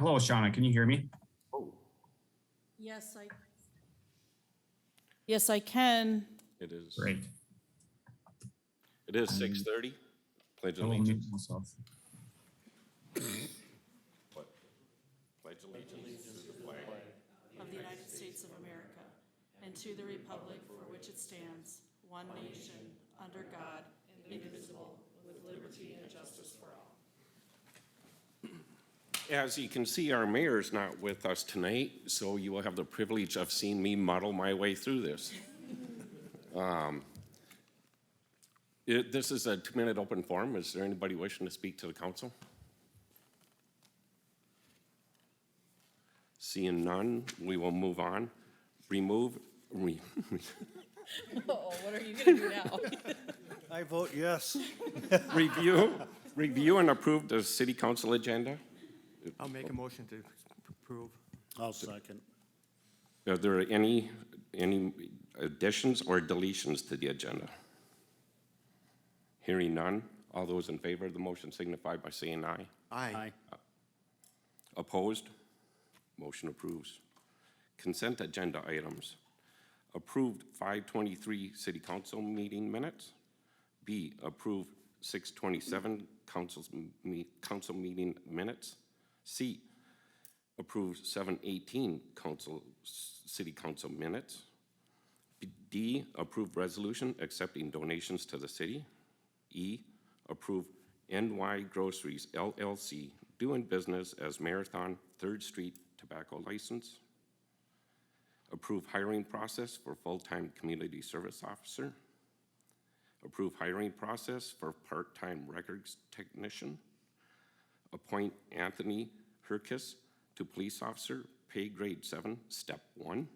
Hello, Shauna, can you hear me? Yes, I can. It is. Great. It is 6:30. Pledge I will allegiance. mute myself. What? Pledge allegiance to the flag. Of the United States of America, and to the republic for which it stands, one nation, under God, indivisible, with liberty and justice for all. As you can see, our mayor's not with us tonight, so you will have the privilege of seeing me muddle my way through this. This is a 2-minute open forum. Is there anybody wishing to speak to the council? Seeing none, we will move on. Oh, what are you gonna do now? I vote yes. Review and approve the city council agenda. I'll make a motion to approve. I'll second. Are there any additions or deletions to the agenda? Hearing none, all those in favor of the motion signify by saying aye. Aye. Opposed? Motion approves. Consent agenda items. Approved 5:23 city council meeting minutes. B, approved 6:27 council meeting minutes. C, approved 7:18 city council minutes. D, approved resolution accepting donations to the city. E, approved NY Groceries LLC doing business as Marathon 3rd Street tobacco license. Approve hiring process for full-time community service officer. Approve hiring process for part-time records technician. Appoint Anthony Herkis to police officer, pay grade 7, step 1.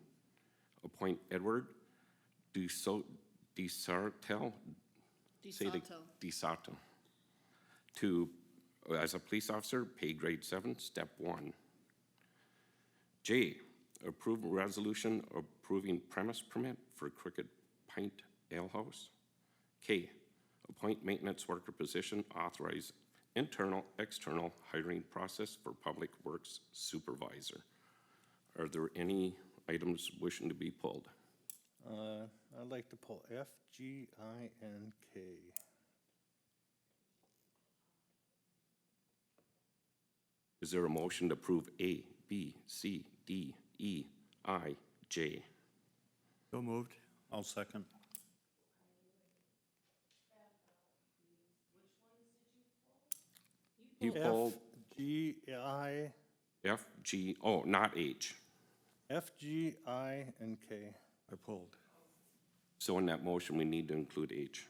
Appoint Edward DeSartel to, as a police officer, pay grade 7, step 1. J, approve resolution approving premise permit for Crooked Pint Ale House. K, appoint maintenance worker position, authorize internal, external hiring process for public works supervisor. Are there any items wishing to be pulled? I'd like to pull F, G, I, and K. Is there a motion to approve A, B, C, D, E, I, J? So moved. I'll second. You F, pulled G, I, F, G, oh, not H. F, G, I, and K. I pulled. So in that motion, we need to include H.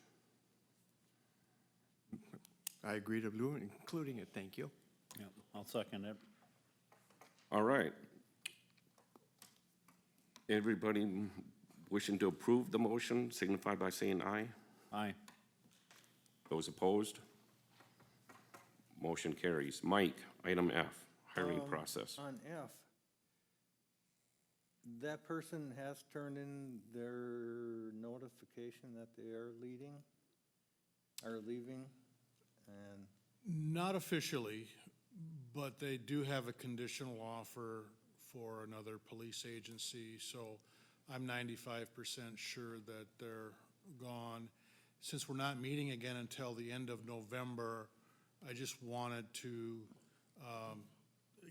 I agree to including it, thank you. Yeah, I'll second it. All right. Everybody wishing to approve the motion signify by saying aye. Aye. Those opposed? Motion carries. Mike, item F, hiring process. On F, that person has turned in their notification that they are leaving, and Not officially, but they do have a conditional offer for another police agency, so I'm 95% sure that they're gone. Since we're not meeting again until the end of November, I just wanted to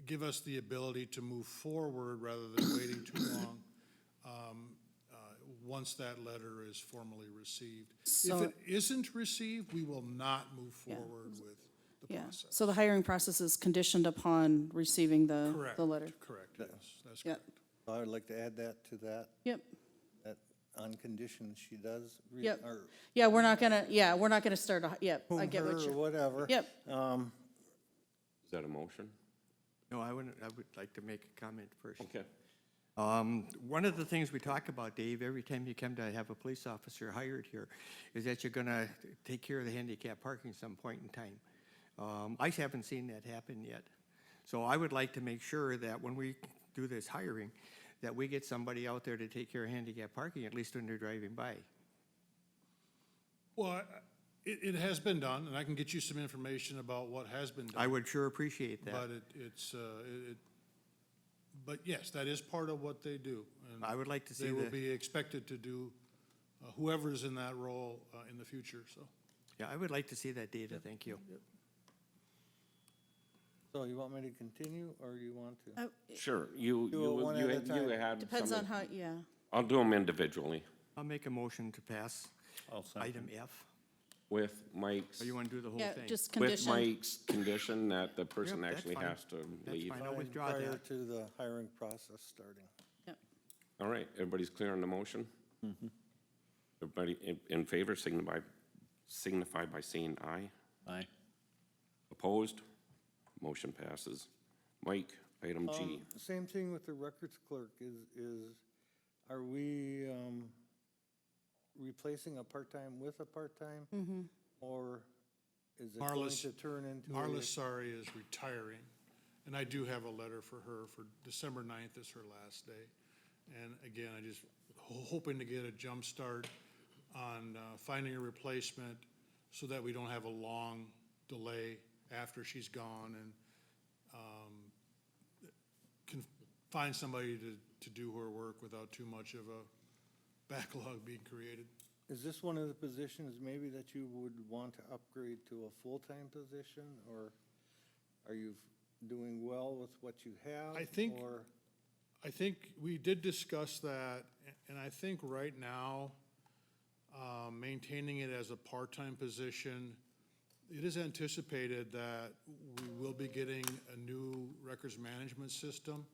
give us the ability to move forward rather than waiting too long once that letter is formally received. If So- it isn't received, we will not move forward with the Yeah, process. so the hiring process is conditioned upon receiving the letter. Correct, yes, that's Yeah, correct. I would like to add that to that, yep, that on condition she does. Yep. Or yeah, we're not gonna start, yep, I get her what or you're, whatever. yep, Is that a motion? No, I would like to make a comment first. Okay. One of the things we talk about, Dave, every time you come to have a police officer hired here, is that you're gonna take care of the handicap parking some point in time. I haven't seen that happen yet. So I would like to make sure that when we do this hiring, that we get somebody out there to take care of handicap parking, at least when they're driving by. Well, It has been done, and I can get you some information about what has been done. I would sure appreciate that. But but yes, that is part of what they do. And I would like to see they will the, be expected to do, whoever's in that role in the future, so. yeah, I would like to see that data, thank you. So you want me to continue, or you want to? Oh, Sure, you Do it one at a time. had Depends some, on how, yeah. I'll do them individually I'll make a motion to pass item F. with Mike's, Or you want to do the whole Yeah, thing? just with condition. Mike's condition that the person Yep, that's actually fine. has to That's leave. fine. I'll Fine, withdraw prior that. to the hiring process starting. All right, everybody's clear on the motion? Everybody in favor, signify by saying aye. Aye. Opposed? Motion passes. Mike, item G. Same thing with the records clerk, are we, replacing a part-time with a part-time? Or is it going Marla's- to turn into? Marla Sari is retiring, and I do have a letter for her for December 9th is her last day. And again, I just hoping to get a jump start on finding a replacement so that we don't have a long delay after she's gone and can find somebody to do her work without too much of a backlog being created. Is this one of the positions maybe that you would want to upgrade to a full-time position? Or are you doing well with what you have? I think- Or, I think we did discuss that, and I think right now, maintaining it as a part-time position, it is anticipated that we will be getting a new records management system,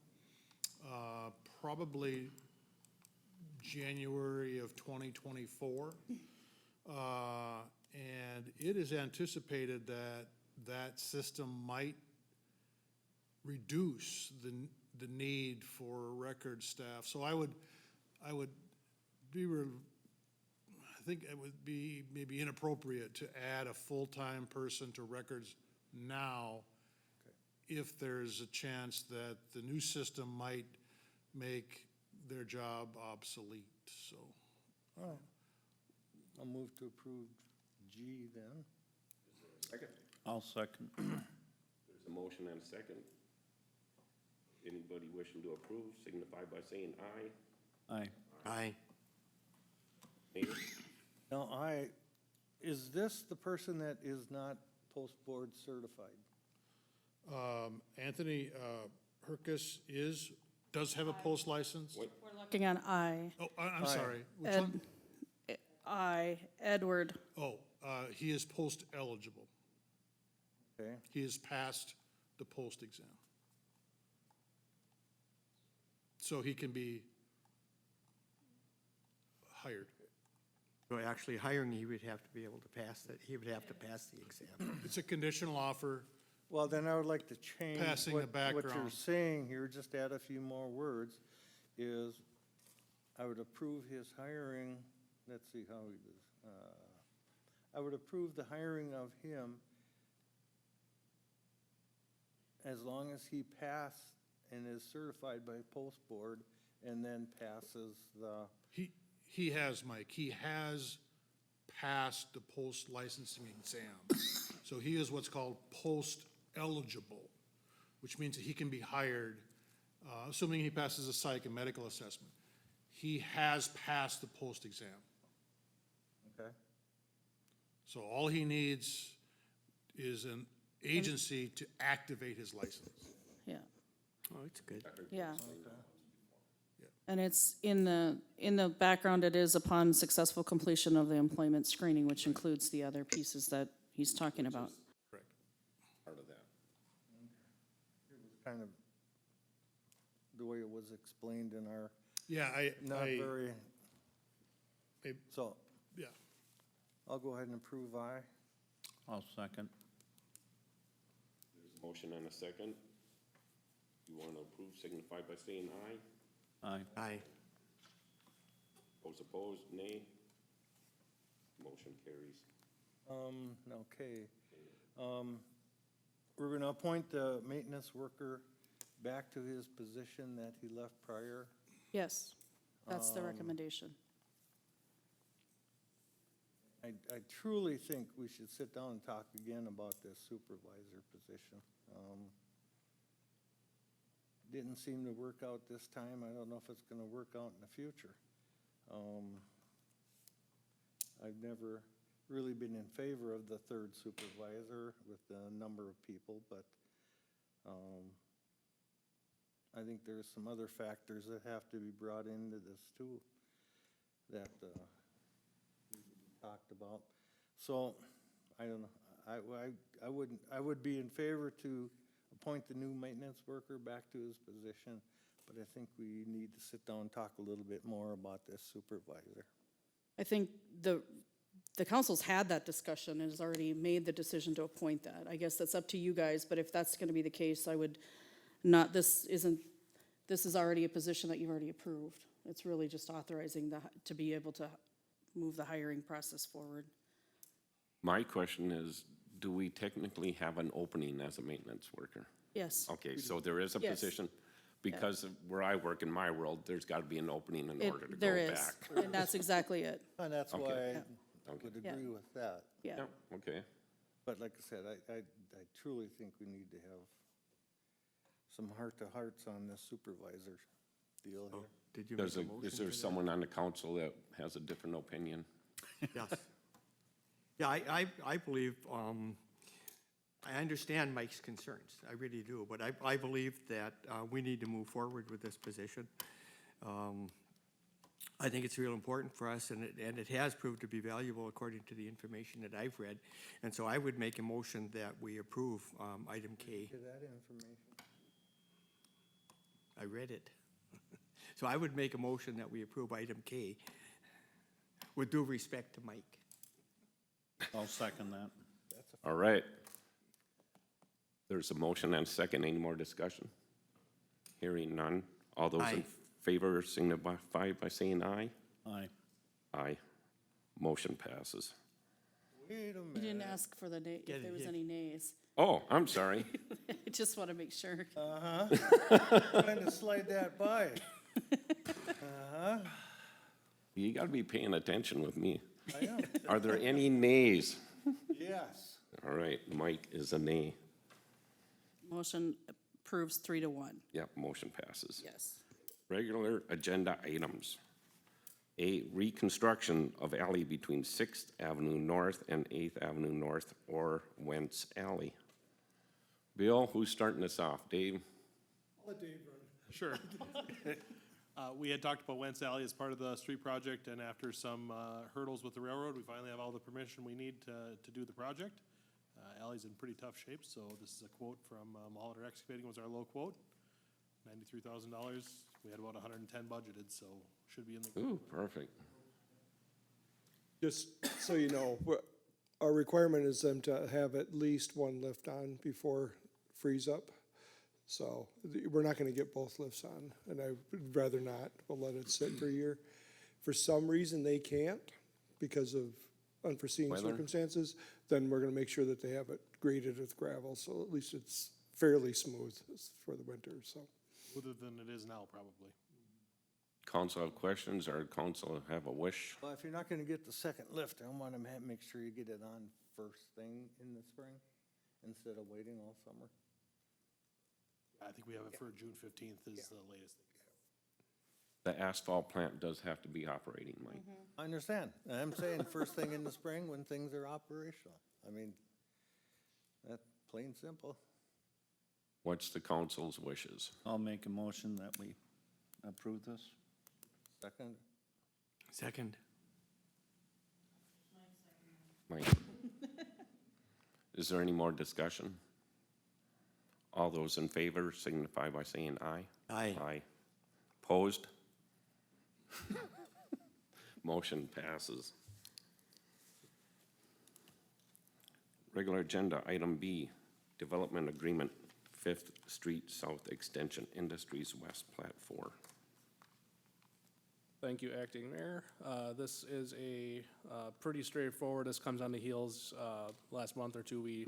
probably January of 2024. And it is anticipated that that system might reduce the need for record staff. So I would be, I think it would be maybe inappropriate to add a full-time person to records now if there's a chance that the new system might make their job obsolete, so. all right. I'll move to approve G then. Second. I'll second. There's a motion and a second. Anybody wishing to approve, signify by saying aye. Aye. Aye. Nay? Now, is this the person that is not post-board certified? Anthony Herkus does have a post license? What? We're looking on I. Oh, I'm Aye. sorry. Which one? Edward. Oh, he is post eligible. Okay, He has passed the post exam. So he can be hired. So actually hiring, he would have to be able to pass that, he would have to pass the exam. It's a conditional offer. well, then I would like to change Passing the what you're background. saying here, just add a few more words, is I would approve his hiring, let's see how he does. I would approve the hiring of him as long as he passed and is certified by post board and then passes the, He has, Mike, he has passed the post licensing exam. So he is what's called post eligible, which means that he can be hired, assuming he passes a psych and medical assessment. He has passed the post exam. okay? So all he needs is an agency to activate his license. Yeah, Oh, it's good. yeah. And it's in the background, it is upon successful completion of the employment screening, which includes the other pieces that he's talking about. Correct. Part of that. Kind of the way it was explained in our, Yeah, not very, I- so yeah. I'll go ahead and approve I. I'll second. There's a motion and a second. You want to approve, signify by saying aye. Aye. Aye. Those opposed, nay. Motion carries. Okay. We're gonna appoint the maintenance worker back to his position that he left prior. Yes, that's the recommendation. I truly think we should sit down and talk again about this supervisor position. Didn't seem to work out this time. I don't know if it's gonna work out in the future. I've never really been in favor of the third supervisor with the number of people, but I think there's some other factors that have to be brought into this too, that need to be talked about. So, I don't know, I would be in favor to appoint the new maintenance worker back to his position, but I think we need to sit down and talk a little bit more about this supervisor. I think the council's had that discussion and has already made the decision to appoint that. I guess that's up to you guys, but if that's gonna be the case, I would not, this is already a position that you've already approved. It's really just authorizing to be able to move the hiring process forward. My question is, do we technically have an opening as a maintenance worker? Yes. Okay, so there is a Yes. position, because of where I work in my world, there's gotta be an opening in order to There go is, back. and that's exactly it. And that's why Okay. I Okay. would Yeah. agree with that. Yeah. Yep, okay. But like I said, I truly think we need to have some heart-to-hearts on this supervisor deal here. Did you make Is a motion there for that? someone on the council that has a different opinion? Yes. Yeah, I believe, I understand Mike's concerns, I really do, but I believe that we need to move forward with this position. I think it's real important for us, and it has proved to be valuable according to the information that I've read. And so I would make a motion that we approve item K. Get that information. I read it. So I would make a motion that we approve item K with due respect to Mike. I'll second that. All right. There's a motion and a second. Any more discussion? Hearing none. All those in Aye. favor signify by saying aye. Aye. Aye. Motion passes. Wait a You minute. didn't ask for the nay, Get if there it, was yeah. any nays. Oh, I'm sorry. I just want to make sure. Trying to slide that by. You gotta be paying attention with me. I am, Are there any nays? yes. All right, Mike is a nay. Motion approves 3-1. Yep, motion passes. Yes. Regular agenda items. A reconstruction of alley between Sixth Avenue North and Eighth Avenue North, or Wentz Alley. Bill, who's starting us off? Dave? I'll let Dave run. Sure. We had talked about Wentz Alley as part of the street project, and after some hurdles with the railroad, we finally have all the permission we need to do the project. Alley's in pretty tough shape, so this is a quote from Molitor Excavating was our low quote. $93,000. We had about 110 budgeted, so should be in the. Ooh, perfect. Just so you know, our requirement is them to have at least one lift on before freeze up. So we're not gonna get both lifts on, and I would rather not. We'll let it sit for a year. For some reason they can't because of unforeseen Weather. circumstances, then we're gonna make sure that they have it graded with gravel, so at least it's fairly smooth for the winter, so. Smoother than it is now, probably. Council have questions, or council have a wish? Well, if you're not gonna get the second lift, I want to make sure you get it on first thing in the spring instead of waiting all summer. I think we have it for June 15th is the latest. The asphalt plant does have to be operating, Mike. I understand. And I'm saying first thing in the spring when things are operational. I mean, that's plain simple. What's the council's wishes? I'll make a motion that we approve this. Second, Second. Mike? Is there any more discussion? All those in favor signify by saying aye. Aye. Aye. Opposed? Motion passes. Regular agenda, item B, development agreement, Fifth Street South Extension Industries West Plat 4. Thank you, Acting Mayor. This is a pretty straightforward, this comes on the heels, last month or two, we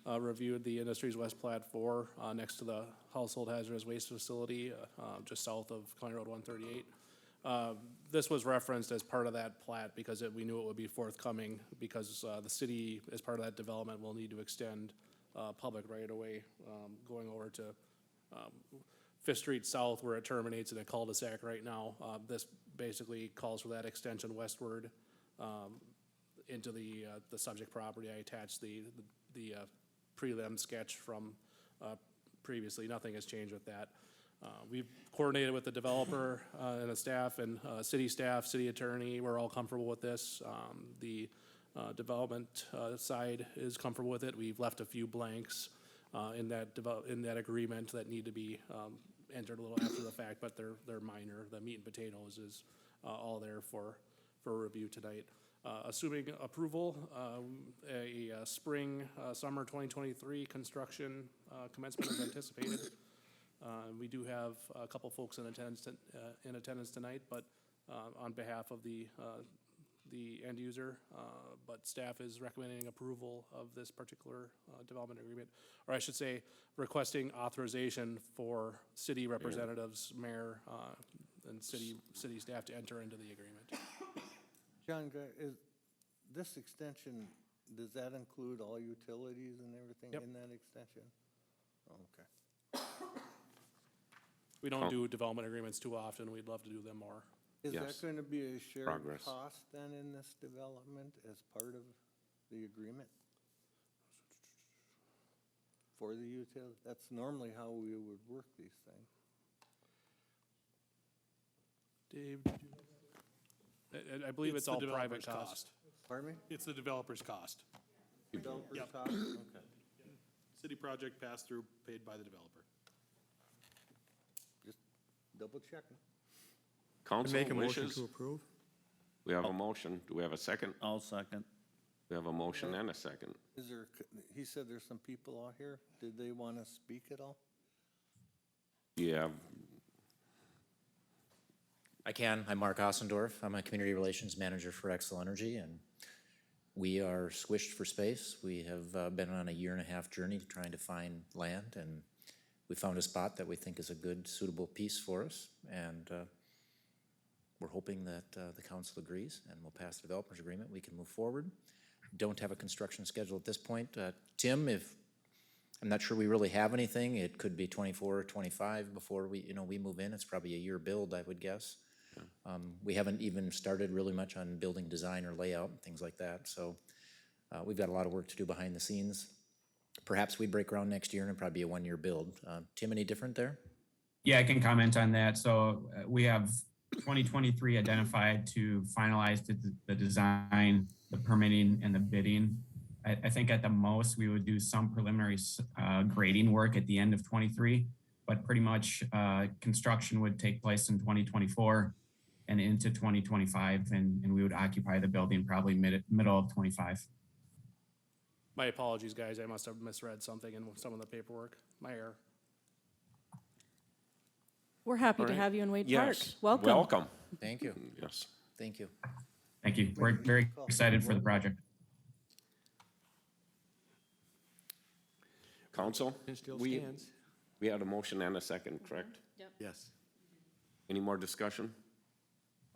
reviewed the Industries West Plat 4 next to the Household Hazardous Waste Facility, just south of County Road 138. This was referenced as part of that plat because we knew it would be forthcoming, because the city, as part of that development, will need to extend public right-of-way going over to Fifth Street South, where it terminates in a cul-de-sac right now. This basically calls for that extension westward into the subject property. I attached the prelim sketch from previously. Nothing has changed with that. We've coordinated with the developer and the staff and city staff, city attorney. We're all comfortable with this. The development side is comfortable with it. We've left a few blanks in that agreement that need to be entered a little after the fact, but they're minor. The meat and potatoes is all there for review tonight. Assuming approval, a spring, summer 2023 construction commencement is anticipated. We do have a couple folks in attendance tonight, but on behalf of the end user, but staff is recommending approval of this particular development agreement, or I should say, requesting authorization for city representatives, mayor, and city staff to enter into the agreement. John, is this extension, does that include all utilities and everything Yep. in that extension? Oh, okay. We don't do development agreements too often. We'd love to do them more. Is that Yes. going to be a shared Progress. cost then in this development as part of the agreement? For the utility? That's normally how we would work these things. Dave, did you? I believe it's the all private developer's cost. Pardon me? It's the developer's cost. Developer's Yep. cost? Okay. City project pass-through paid by the developer. Just double checking. Council Make a motion wishes? to approve? We have a motion. Do we have a second? I'll second. We have a motion and a second. Is there, he said there's some people out here. Did they want to speak at all? You have, I can. I'm Mark Ossendorf. I'm a Community Relations Manager for Xcel Energy, and we are squished for space. We have been on a 1.5-year journey trying to find land, and we found a spot that we think is a good, suitable piece for us, and we're hoping that the council agrees, and we'll pass the developers agreement. We can move forward. Don't have a construction schedule at this point. Tim, I'm not sure we really have anything. It could be 24 or 25 before we move in. It's probably a year build, I would guess. We haven't even started really much on building design or layout and things like that. So we've got a lot of work to do behind the scenes. Perhaps we break ground next year and it'll probably be a 1-year build. Tim, any different there? Yeah, I can comment on that. So we have 2023 identified to finalize the design, the permitting, and the bidding. I think at the most, we would do some preliminary grading work at the end of 23, but pretty much construction would take place in 2024 and into 2025, and we would occupy the building probably middle of 25. My apologies, guys. I must have misread something in some of the paperwork. My error. We're happy All to right. have you in Wade Park. yes. Welcome. Welcome. Thank you. Yes. Thank you. Thank you. We're very excited for the project. Council? It still we- stands. We had a motion and a second, correct? Yes. Any more discussion?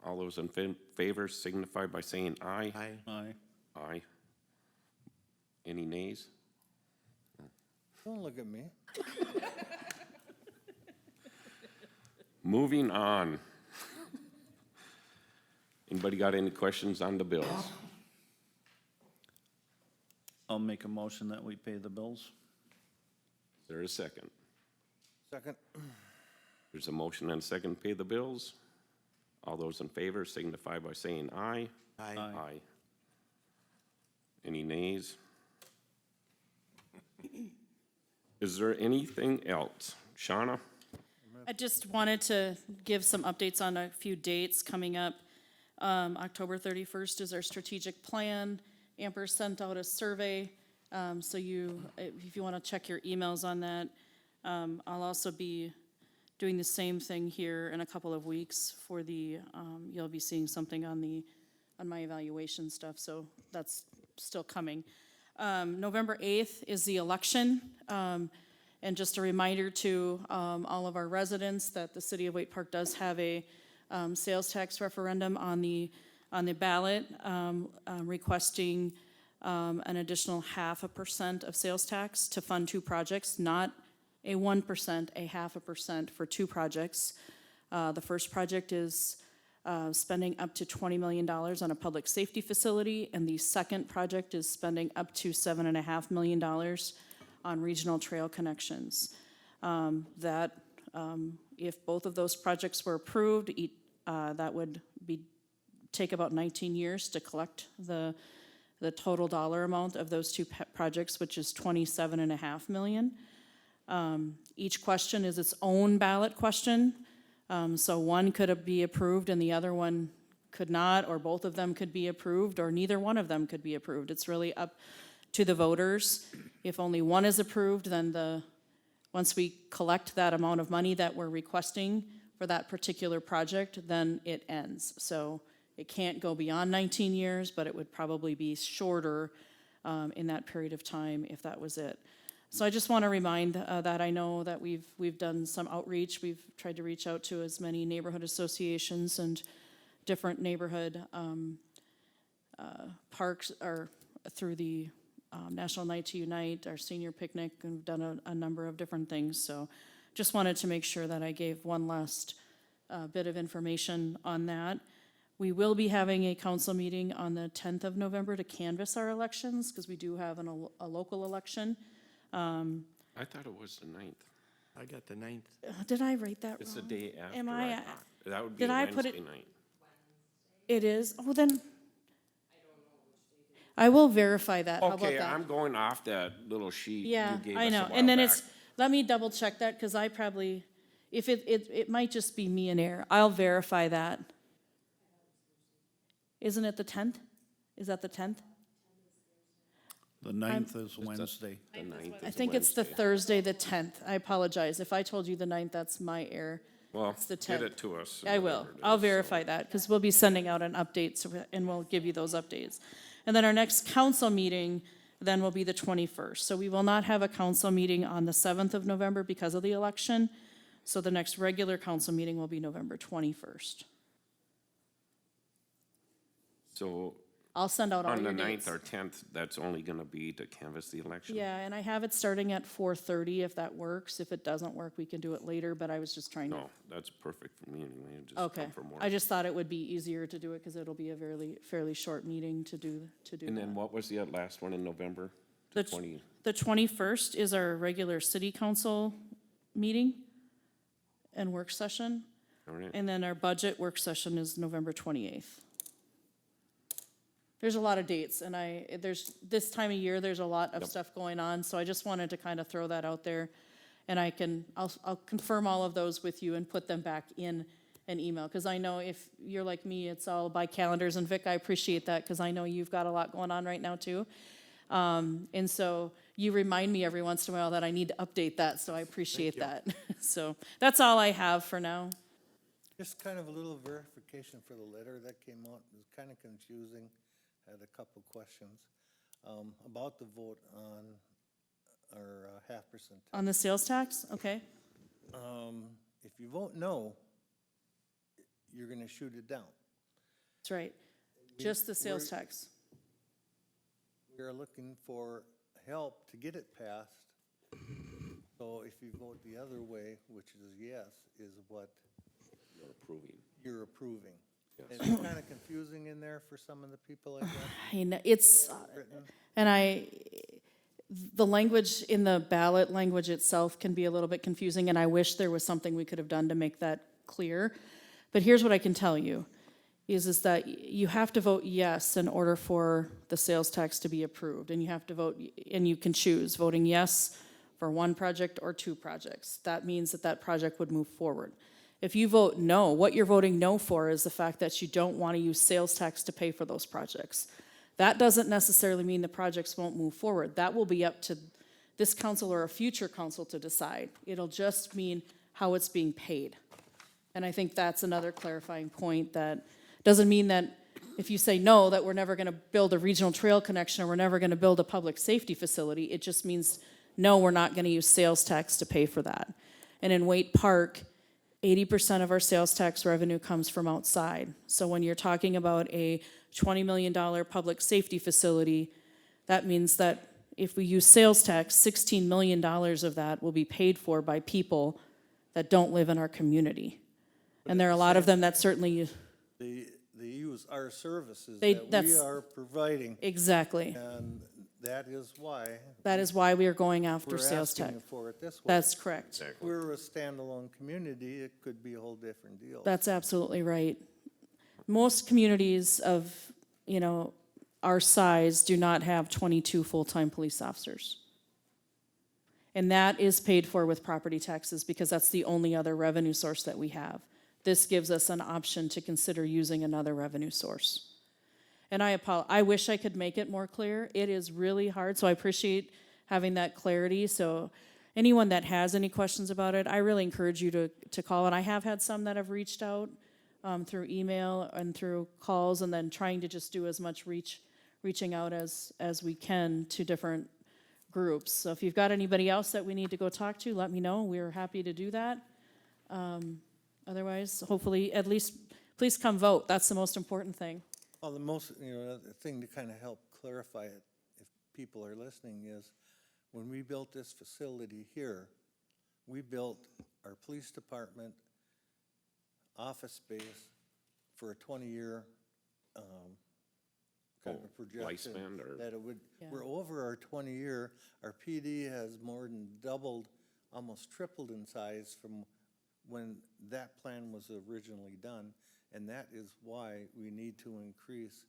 All those in favor signify by saying aye. Aye. Aye. Aye. Any nays? Don't look at me. Moving on. Anybody got any questions on the bills? I'll make a motion that we pay the bills. Is there a second? Second. There's a motion and a second, pay the bills. All those in favor signify by saying aye. Aye. Aye. Any nays? Is there anything else? Shauna? I just wanted to give some updates on a few dates coming up. October 31st is our strategic plan. Amber sent out a survey, so if you want to check your emails on that. I'll also be doing the same thing here in a couple of weeks for you'll be seeing something on my evaluation stuff, so that's still coming. November 8th is the election. And just a reminder to all of our residents that the city of Wade Park does have a sales tax referendum on the ballot, requesting an additional 0.5% of sales tax to fund two projects, not a 1%, a 0.5% for two projects. The first project is spending up to $20 million on a public safety facility, and the second project is spending up to $7.5 million on regional trail connections. If both of those projects were approved, that would take about 19 years to collect the total dollar amount of those two projects, which is $27.5 million. Each question is its own ballot question. So one could be approved and the other one could not, or both of them could be approved, or neither one of them could be approved. It's really up to the voters. If only one is approved, then once we collect that amount of money that we're requesting for that particular project, then it ends. So it can't go beyond 19 years, but it would probably be shorter in that period of time if that was it. So I just want to remind that I know that we've done some outreach. We've tried to reach out to as many neighborhood associations and different neighborhood parks, or through the National Night to Unite, our senior picnic, and we've done a number of different things. So just wanted to make sure that I gave one last bit of information on that. We will be having a council meeting on the 10th of November to canvass our elections, because we do have a local election. I thought it was the 9th. I got the 9th. Did I write that wrong? It's the day after. Am I? thought. That would be Did a I put it- Wednesday night. It is? Oh, then. I will verify that. How about Okay, that? I'm going off that little sheet you Yeah, gave us I a know. while And then back. let me double check that, because I probably, if it might just be me and error. I'll verify that. Isn't it the 10th? Is that the 10th? The 9th is Wednesday. The 9th I is a think it's the Wednesday. Thursday, the 10th. I apologize. If I told you the 9th, that's my error. Well, it's the get 10th. it to us. I will. whatever it I'll is, verify that, because we'll be sending out an update, and we'll give you those updates. And then our next council meeting then will be the 21st. So we will not have a council meeting on the 7th of November because of the election. So the next regular council meeting will be November 21st. So I'll send out all on your the 9th dates. or 10th, that's only gonna be to canvass the election? Yeah, and I have it starting at 4:30 if that works. If it doesn't work, we can do it later, but I was just trying to. No, that's perfect for me anyway, just Okay, come for more. I just thought it would be easier to do it because it'll be a fairly short meeting to do And then that. what was the last one in November? The The 20, The 21st is our regular city council meeting and work session, all right. and then our budget work session is November 28th. There's a lot of dates, and this time of year, there's a lot of stuff going on, so I just wanted to kind of throw that out there. And I'll confirm all of those with you and put them back in an email, because I know if you're like me, it's all by calendars, and Vic, I appreciate that, because I know you've got a lot going on right now too. And so you remind me every once in a while that I need to update that, so I appreciate that. So that's all I have for now. Just kind of a little verification for the letter that came out. It was kind of confusing. Had a couple questions about the vote on our 0.5%. On the sales tax, okay? If you vote no, you're gonna shoot it down. That's right. Just the sales tax. We are looking for help to get it passed. So if you vote the other way, which is yes, is what You're approving. you're approving. Yes. It's kind of confusing in there for some of the people, I guess, I know, it's, written. and the language in the ballot language itself can be a little bit confusing, and I wish there was something we could have done to make that clear. But here's what I can tell you, is that you have to vote yes in order for the sales tax to be approved, and you have to vote, and you can choose voting yes for one project or two projects. That means that project would move forward. If you vote no, what you're voting no for is the fact that you don't want to use sales tax to pay for those projects. That doesn't necessarily mean the projects won't move forward. That will be up to this council or a future council to decide. It'll just mean how it's being paid. And I think that's another clarifying point, that doesn't mean that if you say no, that we're never going to build a regional trail connection or we're never going to build a public safety facility. It just means, no, we're not going to use sales tax to pay for that. And in Waite Park, 80% of our sales tax revenue comes from outside. So when you're talking about a $20 million public safety facility, that means that if we use sales tax, $16 million of that will be paid for by people that don't live in our community. And there are a lot of them that certainly, They use our services They- that we that's- are providing, exactly. and that is why That is why we are going after we're sales asking tax. for it this way. That's correct. If we're a standalone community, it could be a whole different deal. That's absolutely right. Most communities of, our size do not have 22 full-time police officers. And that is paid for with property taxes because that's the only other revenue source that we have. This gives us an option to consider using another revenue source. And I wish I could make it more clear. It is really hard, so I appreciate having that clarity. So anyone that has any questions about it, I really encourage you to call. And I have had some that have reached out through email and through calls, and then trying to just do as much reaching out as we can to different groups. So if you've got anybody else that we need to go talk to, let me know. We're happy to do that. Otherwise, hopefully, at least, please come vote. That's the most important thing. Well, the thing to kind of help clarify it, if people are listening, is when we built this facility here, we built our police department office space for a 20-year kind of a projection. lifespan or- That it would, Yeah. we're over our 20-year, our PD has more than doubled, almost tripled in size from when that plan was originally done. And that is why we need to increase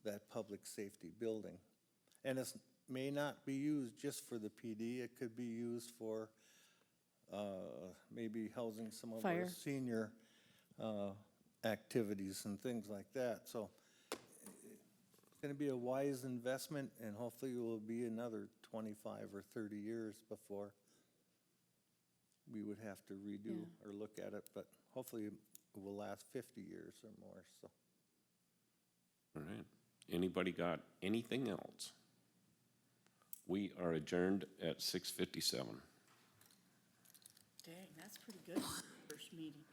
that public safety building. And it may not be used just for the PD, it could be used for maybe housing some of Fire. our senior activities and things like that. So it's gonna be a wise investment, and hopefully it will be another 25 or 30 years before we would have to redo or look at it, but hopefully it will last 50 years or more, so. All right. Anybody got anything else? We are adjourned at 6:57. Dang, that's pretty good, first meeting.